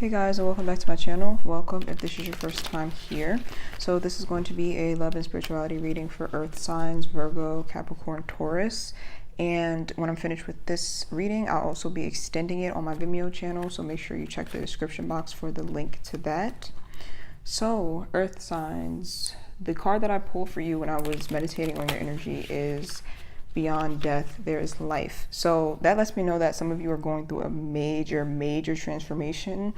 Hey guys, and welcome back to my channel. Welcome if this is your first time here. So this is going to be a love and spirituality reading for earth signs, Virgo, Capricorn, Taurus. And when I'm finished with this reading, I'll also be extending it on my Vimeo channel, so make sure you check the description box for the link to that. So earth signs, the card that I pulled for you when I was meditating on your energy is Beyond Death, There is Life. So that lets me know that some of you are going through a major transformation,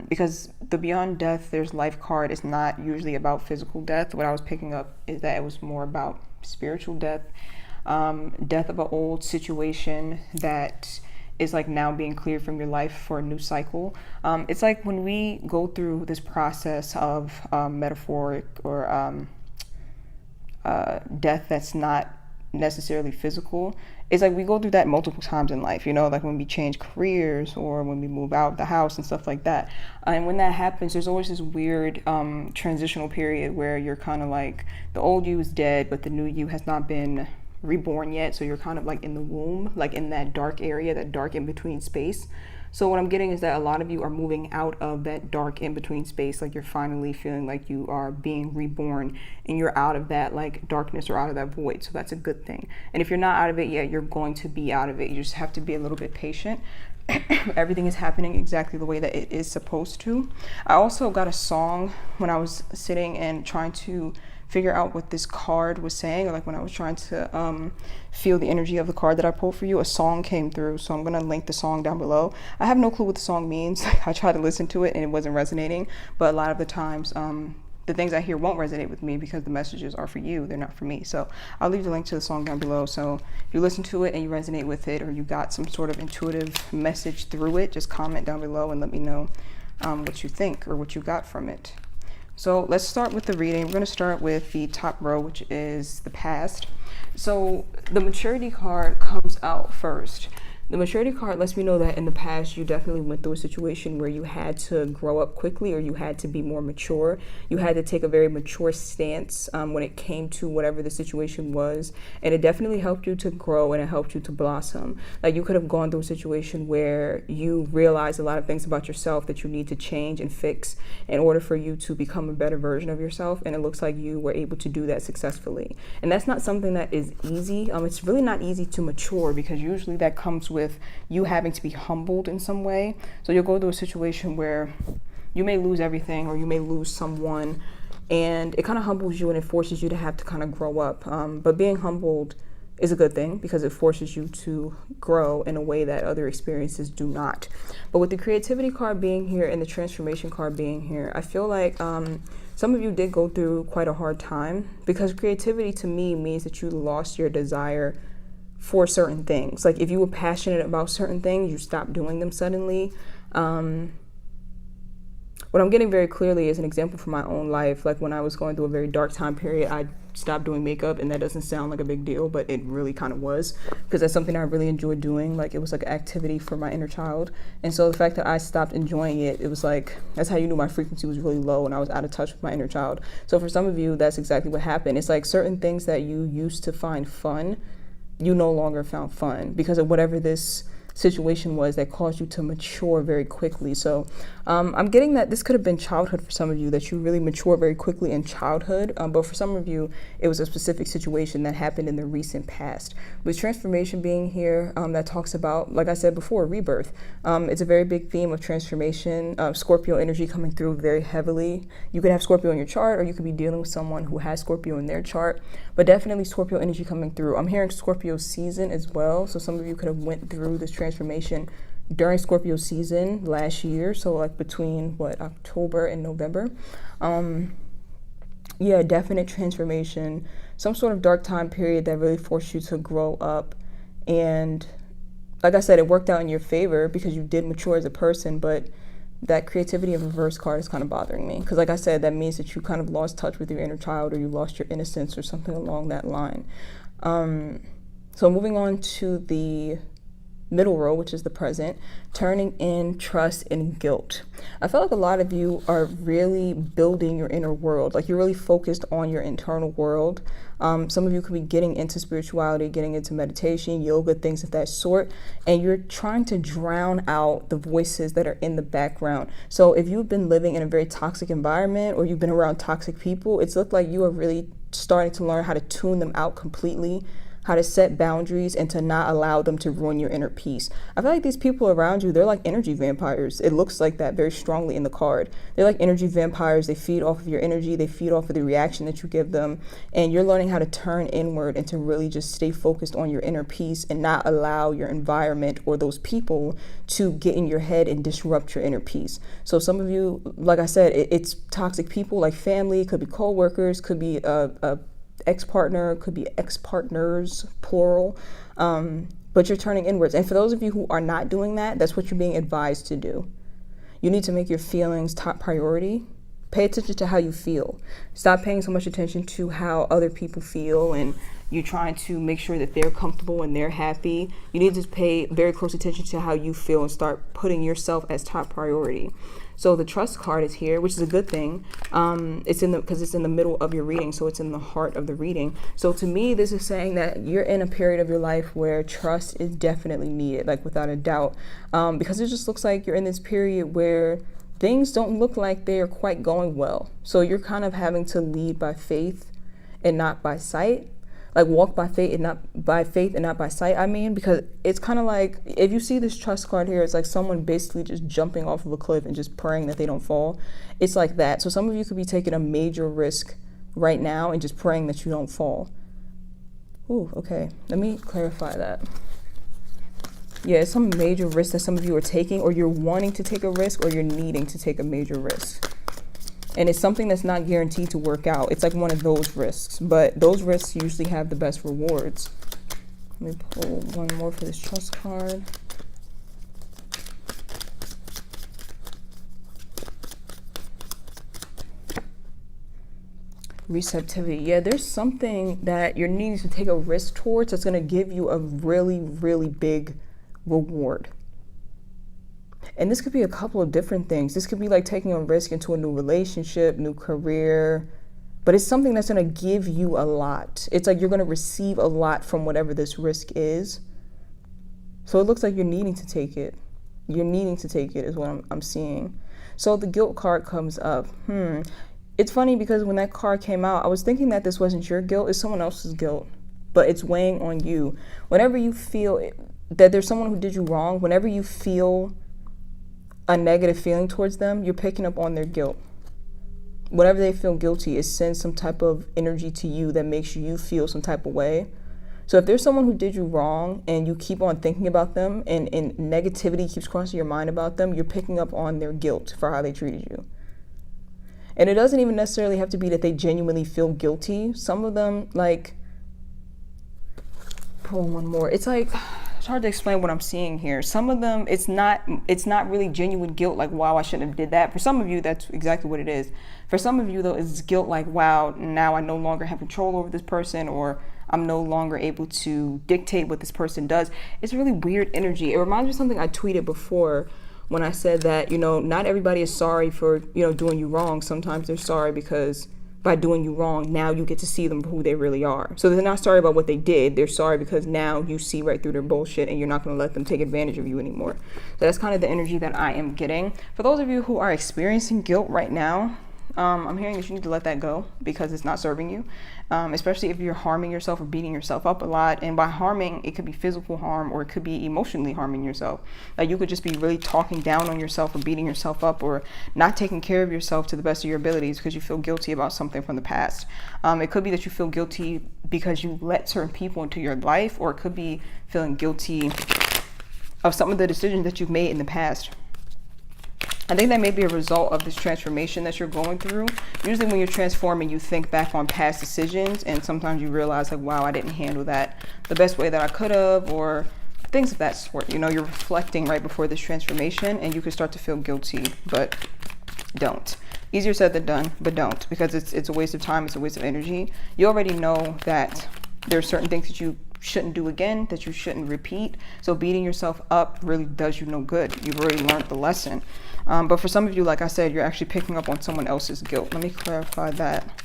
because the Beyond Death, There's Life card is not usually about physical death. What I was picking up is that it was more about spiritual death, death of an old situation that is like now being cleared from your life for a new cycle. It's like when we go through this process of metaphoric or death that's not necessarily physical, it's like we go through that multiple times in life, you know, like when we change careers or when we move out the house and stuff like that. And when that happens, there's always this weird transitional period where you're kind of like, the old you is dead, but the new you has not been reborn yet. So you're kind of like in the womb, like in that dark area, that dark in between space. So what I'm getting is that a lot of you are moving out of that dark in-between space, like you're finally feeling like you are being reborn and you're out of that like darkness or out of that void. So that's a good thing. And if you're not out of it yet, you're going to be out of it. You just have to be a little bit patient. Everything is happening exactly the way that it is supposed to. I also got a song when I was sitting and trying to figure out what this card was saying, or like when I was trying to feel the energy of the card that I pulled for you, a song came through. So I'm gonna link the song down below. I have no clue what the song means. I tried to listen to it and it wasn't resonating, but a lot of the times the things I hear won't resonate with me because the messages are for you, they're not for me. So I'll leave the link to the song down below. So if you listen to it and you resonate with it, or you got some sort of intuitive message through it, just comment down below and let me know what you think or what you got from it. So let's start with the reading. We're going to start with the top row, which is the past. So the maturity card comes out first. The maturity card lets me know that in the past, you definitely went through a situation where you had to grow up quickly, or you had to be more mature. You had to take a very mature stance when it came to whatever the situation was. And it definitely helped you to grow and it helped you to blossom. Like you could have gone through a situation where you realized a lot of things about yourself that you need to change and fix in order for you to become a better version of yourself. And it looks like you were able to do that successfully. And that's not something that is easy. It's really not easy to mature, because usually that comes with you having to be humbled in some way. So you'll go through a situation where you may lose everything, or you may lose someone, and it kind of humbles you and it forces you to have to kind of grow up. But being humbled is a good thing because it forces you to grow in a way that other experiences do not. But with the creativity card being here and the transformation card being here, I feel like some of you did go through quite a hard time, because creativity to me means that you lost your desire for certain things. Like if you were passionate about certain things, you stopped doing them suddenly. What I'm getting very clearly is an example from my own life. Like when I was going through a very dark time period, I stopped doing makeup, and that doesn't sound like a big deal, but it really kind of was, because that's something I really enjoyed doing. Like it was like an activity for my inner child. And so the fact that I stopped enjoying it, it was like, that's how you knew my frequency was really low and I was out of touch with my inner child. So for some of you, that's exactly what happened. It's like certain things that you used to find fun, you no longer found fun because of whatever this situation was that caused you to mature very quickly. So I'm getting that this could have been childhood for some of you, that you really mature very quickly in childhood, but for some of you it was a specific situation that happened in the recent past. With transformation being here, that talks about, like I said before, rebirth. It's a very big theme of transformation. Scorpio energy coming through very heavily. You could have Scorpio in your chart, or you could be dealing with someone who has Scorpio in their chart, but definitely Scorpio energy coming through. I'm hearing Scorpio season as well, so some of you could have went through this transformation during Scorpio season last year, so like between October and November. Yeah, definite transformation, some sort of dark time period that really forced you to grow up. And like I said, it worked out in your favor because you did mature as a person, but that creativity of reverse card is kind of bothering me, because like I said, that means that you kind of lost touch with your inner child, or you lost your innocence or something along that line. So moving on to the middle row, which is the present, turning in trust and guilt. I feel like a lot of you are really building your inner world. Like you're really focused on your internal world. Some of you could be getting into spirituality, getting into meditation, yoga, things of that sort, and you're trying to drown out the voices that are in the background. So if you've been living in a very toxic environment or you've been around toxic people, it's looked like you are really starting to learn how to tune them out completely, how to set boundaries and to not allow them to ruin your inner peace. I feel like these people around you, they're like energy vampires. It looks like that very strongly in the card. They're like energy vampires. They feed off of your energy. They feed off of the reaction that you give them. And you're learning how to turn inward and to really just stay focused on your inner peace and not allow your environment or those people to get in your head and disrupt your inner peace. So some of you, like I said, it's toxic people like family, could be co-workers, could be a ex-partner, could be ex-partners, plural, but you're turning inwards. And for those of you who are not doing that, that's what you're being advised to do. You need to make your feelings top priority. Pay attention to how you feel. Stop paying so much attention to how other people feel and you trying to make sure that they're comfortable and they're happy. You need to pay very close attention to how you feel and start putting yourself as top priority. So the trust card is here, which is a good thing. Because it's in the middle of your reading, so it's in the heart of the reading. So to me, this is saying that you're in a period of your life where trust is definitely needed, like without a doubt. Because it just looks like you're in this period where things don't look like they're quite going well. So you're kind of having to lead by faith and not by sight. Like walk by faith and not by sight. I mean, because it's kind of like, if you see this trust card here, it's like someone basically just jumping off of a cliff and just praying that they don't fall. It's like that. So some of you could be taking a major risk right now and just praying that you don't fall. Ooh, okay. Let me clarify that. Yeah, it's some major risk that some of you are taking, or you're wanting to take a risk, or you're needing to take a major risk. And it's something that's not guaranteed to work out. It's like one of those risks, but those risks usually have the best rewards. Let me pull one more for this trust card. Receptivity. Yeah, there's something that you're needing to take a risk towards that's going to give you a really, really big reward. And this could be a couple of different things. This could be like taking a risk into a new relationship, new career, but it's something that's going to give you a lot. It's like you're going to receive a lot from whatever this risk is. So it looks like you're needing to take it. You're needing to take it is what I'm seeing. So the guilt card comes up. It's funny because when that card came out, I was thinking that this wasn't your guilt, it's someone else's guilt, but it's weighing on you. Whenever you feel that there's someone who did you wrong, whenever you feel a negative feeling towards them, you're picking up on their guilt. Whenever they feel guilty, it sends some type of energy to you that makes you feel some type of way. So if there's someone who did you wrong and you keep on thinking about them and negativity keeps crossing your mind about them, you're picking up on their guilt for how they treated you. And it doesn't even necessarily have to be that they genuinely feel guilty. Some of them, like, pull one more. It's like, it's hard to explain what I'm seeing here. Some of them, it's not really genuine guilt, like, wow, I shouldn't have did that. For some of you, that's exactly what it is. For some of you, though, it's guilt like, wow, now I no longer have control over this person, or I'm no longer able to dictate what this person does. It's really weird energy. It reminds me of something I tweeted before when I said that, not everybody is sorry for, doing you wrong. Sometimes they're sorry because by doing you wrong, now you get to see them for who they really are. So they're not sorry about what they did. They're sorry because now you see right through their bullshit and you're not going to let them take advantage of you anymore. So that's kind of the energy that I am getting. For those of you who are experiencing guilt right now, I'm hearing that you need to let that go because it's not serving you, especially if you're harming yourself or beating yourself up a lot. And by harming, it could be physical harm or it could be emotionally harming yourself. Like you could just be really talking down on yourself or beating yourself up or not taking care of yourself to the best of your abilities because you feel guilty about something from the past. It could be that you feel guilty because you let certain people into your life, or it could be feeling guilty of some of the decisions that you've made in the past. I think that may be a result of this transformation that you're going through. Usually when you're transforming, you think back on past decisions and sometimes you realize like, wow, I didn't handle that the best way that I could have, or things of that sort. You're reflecting right before this transformation and you can start to feel guilty, but don't. Easier said than done, but don't, because it's a waste of time. It's a waste of energy. You already know that there are certain things that you shouldn't do again, that you shouldn't repeat. So beating yourself up really does you no good. You've already learned the lesson. But for some of you, like I said, you're actually picking up on someone else's guilt. Let me clarify that.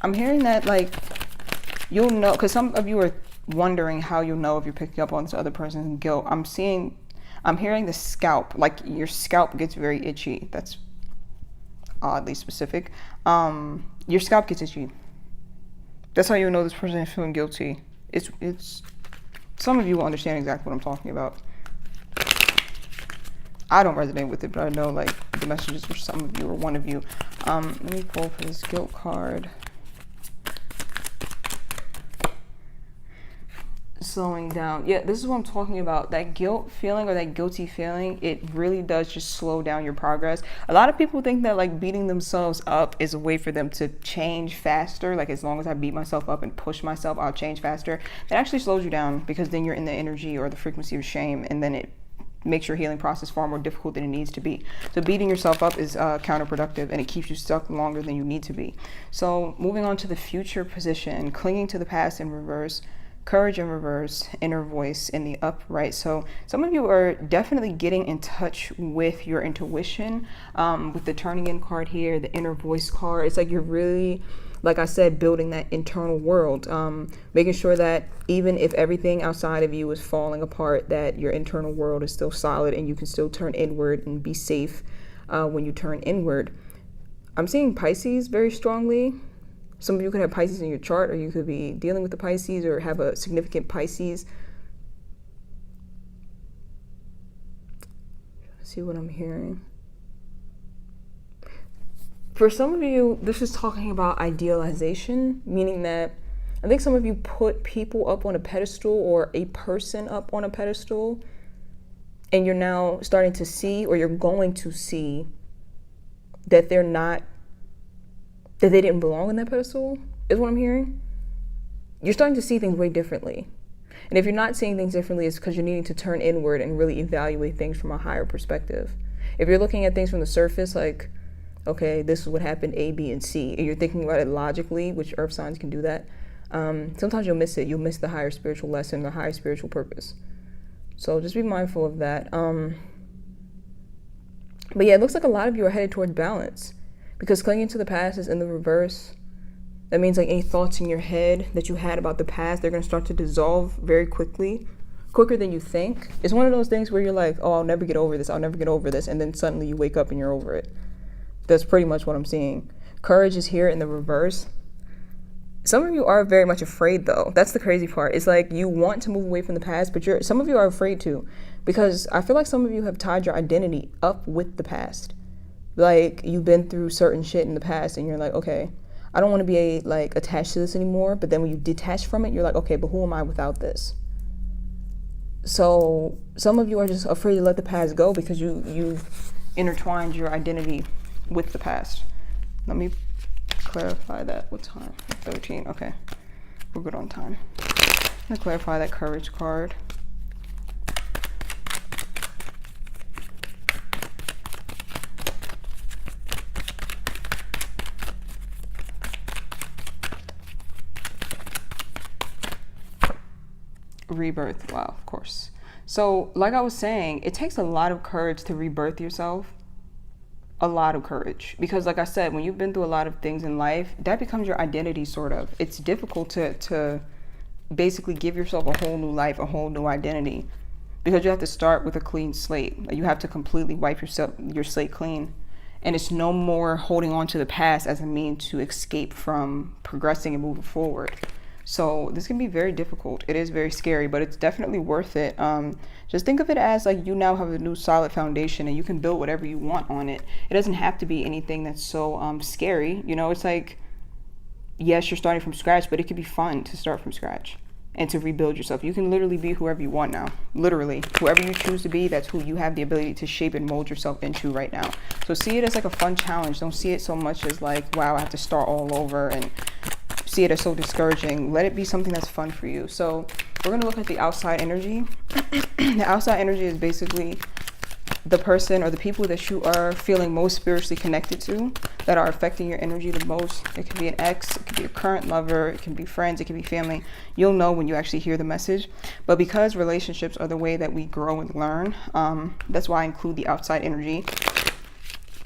I'm hearing that, like, you'll know, because some of you are wondering how you'll know if you're picking up on this other person's guilt. I'm hearing the scalp, like your scalp gets very itchy. That's oddly specific. Your scalp gets itchy. That's how you know this person is feeling guilty. It's some of you will understand exactly what I'm talking about. I don't resonate with it, but I know like the messages for some of you or one of you. Let me pull for this guilt card. Slowing down. Yeah, this is what I'm talking about. That guilt feeling or that guilty feeling, it really does just slow down your progress. A lot of people think that like beating themselves up is a way for them to change faster. Like as long as I beat myself up and push myself, I'll change faster. That actually slows you down because then you're in the energy or the frequency of shame, and then it makes your healing process far more difficult than it needs to be. So beating yourself up is counterproductive, and it keeps you stuck longer than you need to be. So moving on to the future position, clinging to the past in reverse, courage in reverse, inner voice in the upright. So some of you are definitely getting in touch with your intuition, with the turning in card here, the inner voice card. It's like you're really, like I said, building that internal world, making sure that even if everything outside of you is falling apart, that your internal world is still solid and you can still turn inward and be safe when you turn inward. I'm seeing Pisces very strongly. Some of you could have Pisces in your chart, or you could be dealing with the Pisces or have a significant Pisces. Let's see what I'm hearing. For some of you, this is talking about idealization, meaning that I think some of you put people up on a pedestal or a person up on a pedestal, and you're now starting to see, or you're going to see, that they're not, that they didn't belong on that pedestal, is what I'm hearing. You're starting to see things way differently. And if you're not seeing things differently, it's because you're needing to turn inward and really evaluate things from a higher perspective. If you're looking at things from the surface, like, okay, this is what happened, A, B, and C, and you're thinking about it logically, which earth signs can do that, sometimes you'll miss it. You'll miss the higher spiritual lesson, the higher spiritual purpose. So just be mindful of that. But yeah, it looks like a lot of you are headed towards balance, because clinging to the past is in the reverse. That means like any thoughts in your head that you had about the past, they're going to start to dissolve very quickly, quicker than you think. It's one of those things where you're like, oh, I'll never get over this. I'll never get over this. And then suddenly you wake up and you're over it. That's pretty much what I'm seeing. Courage is here in the reverse. Some of you are very much afraid, though. That's the crazy part. It's like you want to move away from the past, but some of you are afraid to, because I feel like some of you have tied your identity up with the past. Like you've been through certain shit in the past and you're like, okay, I don't want to be attached to this anymore. But then when you detach from it, you're like, okay, but who am I without this? So some of you are just afraid to let the past go because you've intertwined your identity with the past. Let me clarify that. What time? 13. Okay, we're good on time. I'm gonna clarify that courage card. Rebirth. Wow, of course. So like I was saying, it takes a lot of courage to rebirth yourself. A lot of courage, because like I said, when you've been through a lot of things in life, that becomes your identity, sort of. It's difficult to basically give yourself a whole new life, a whole new identity, because you have to start with a clean slate. You have to completely wipe your slate clean, and it's no more holding on to the past as a means to escape from progressing and moving forward. So this can be very difficult. It is very scary, but it's definitely worth it. Just think of it as like you now have a new solid foundation and you can build whatever you want on it. It doesn't have to be anything that's so scary. You know, it's like, yes, you're starting from scratch, but it could be fun to start from scratch and to rebuild yourself. You can literally be whoever you want now. Literally, whoever you choose to be, that's who you have the ability to shape and mold yourself into right now. So see it as like a fun challenge. Don't see it so much as like, wow, I have to start all over, and see it as so discouraging. Let it be something that's fun for you. So we're going to look at the outside energy. The outside energy is basically the person or the people that you are feeling most spiritually connected to, that are affecting your energy the most. It could be an ex, it could be a current lover, it can be friends, it can be family. You'll know when you actually hear the message. But because relationships are the way that we grow and learn, that's why I include the outside energy,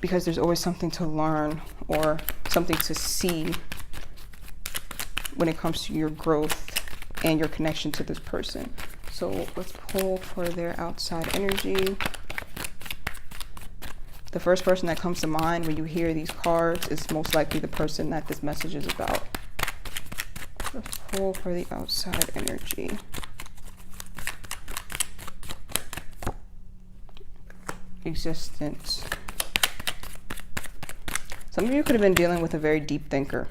because there's always something to learn or something to see when it comes to your growth and your connection to this person. So let's pull for their outside energy. The first person that comes to mind when you hear these cards is most likely the person that this message is about. Let's pull for the outside energy. Existence. Some of you could have been dealing with a very deep thinker.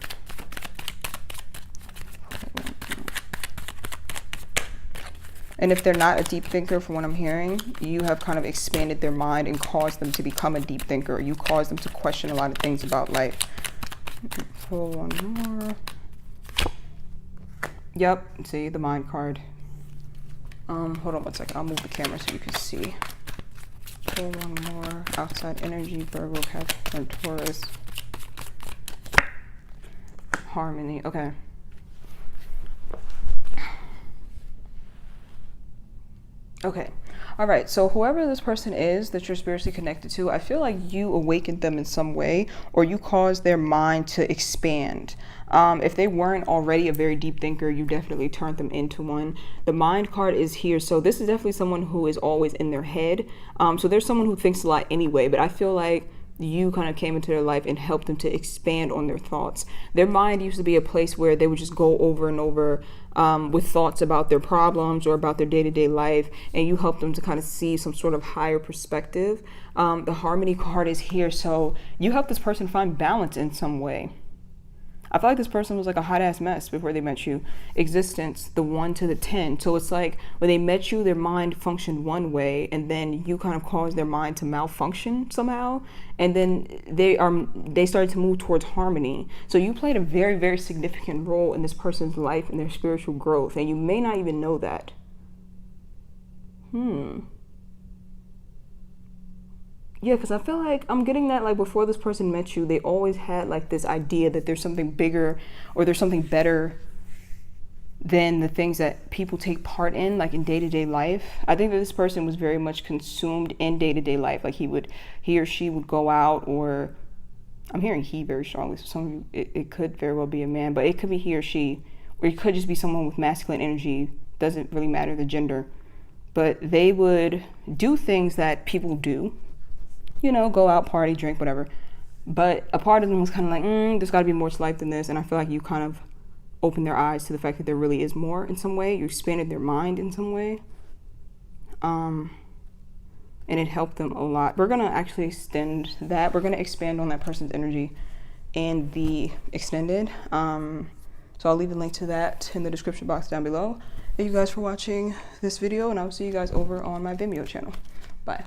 And if they're not a deep thinker, from what I'm hearing, you have kind of expanded their mind and caused them to become a deep thinker. You caused them to question a lot of things about life. Pull one more. Yep, see the mind card. Hold on one second. I'll move the camera so you can see. Pull one more. Outside energy, Virgo, Capricorn, Taurus. Harmony. Okay. Okay. All right. So whoever this person is that you're spiritually connected to, I feel like you awakened them in some way, or you caused their mind to expand. If they weren't already a very deep thinker, you definitely turned them into one. The mind card is here. So this is definitely someone who is always in their head. So there's someone who thinks a lot anyway, but I feel like you kind of came into their life and helped them to expand on their thoughts. Their mind used to be a place where they would just go over and over with thoughts about their problems or about their day-to-day life, and you helped them to kind of see some sort of higher perspective. The harmony card is here, so you helped this person find balance in some way. I feel like this person was like a hot ass mess before they met you. Existence, the 1 to the 10. So it's like when they met you, their mind functioned one way, and then you kind of caused their mind to malfunction somehow. And then they started to move towards harmony. So you played a very, very significant role in this person's life and their spiritual growth. And you may not even know that. Yeah, because I feel like I'm getting that, like, before this person met you, they always had like this idea that there's something bigger or there's something better than the things that people take part in, like in day-to-day life. I think that this person was very much consumed in day-to-day life. Like he or she would go out, or I'm hearing he very strongly. So some of you, it could very well be a man, but it could be he or she, or it could just be someone with masculine energy. Doesn't really matter the gender, but they would do things that people do. You know, go out, party, drink, whatever. But a part of them was kind of like, there's got to be more to life than this. And I feel like you kind of opened their eyes to the fact that there really is more in some way. You expanded their mind in some way. And it helped them a lot. We're going to actually extend that. We're going to expand on that person's energy in the extended. So I'll leave a link to that in the description box down below. Thank you guys for watching this video, and I'll see you guys over on my Vimeo channel. Bye.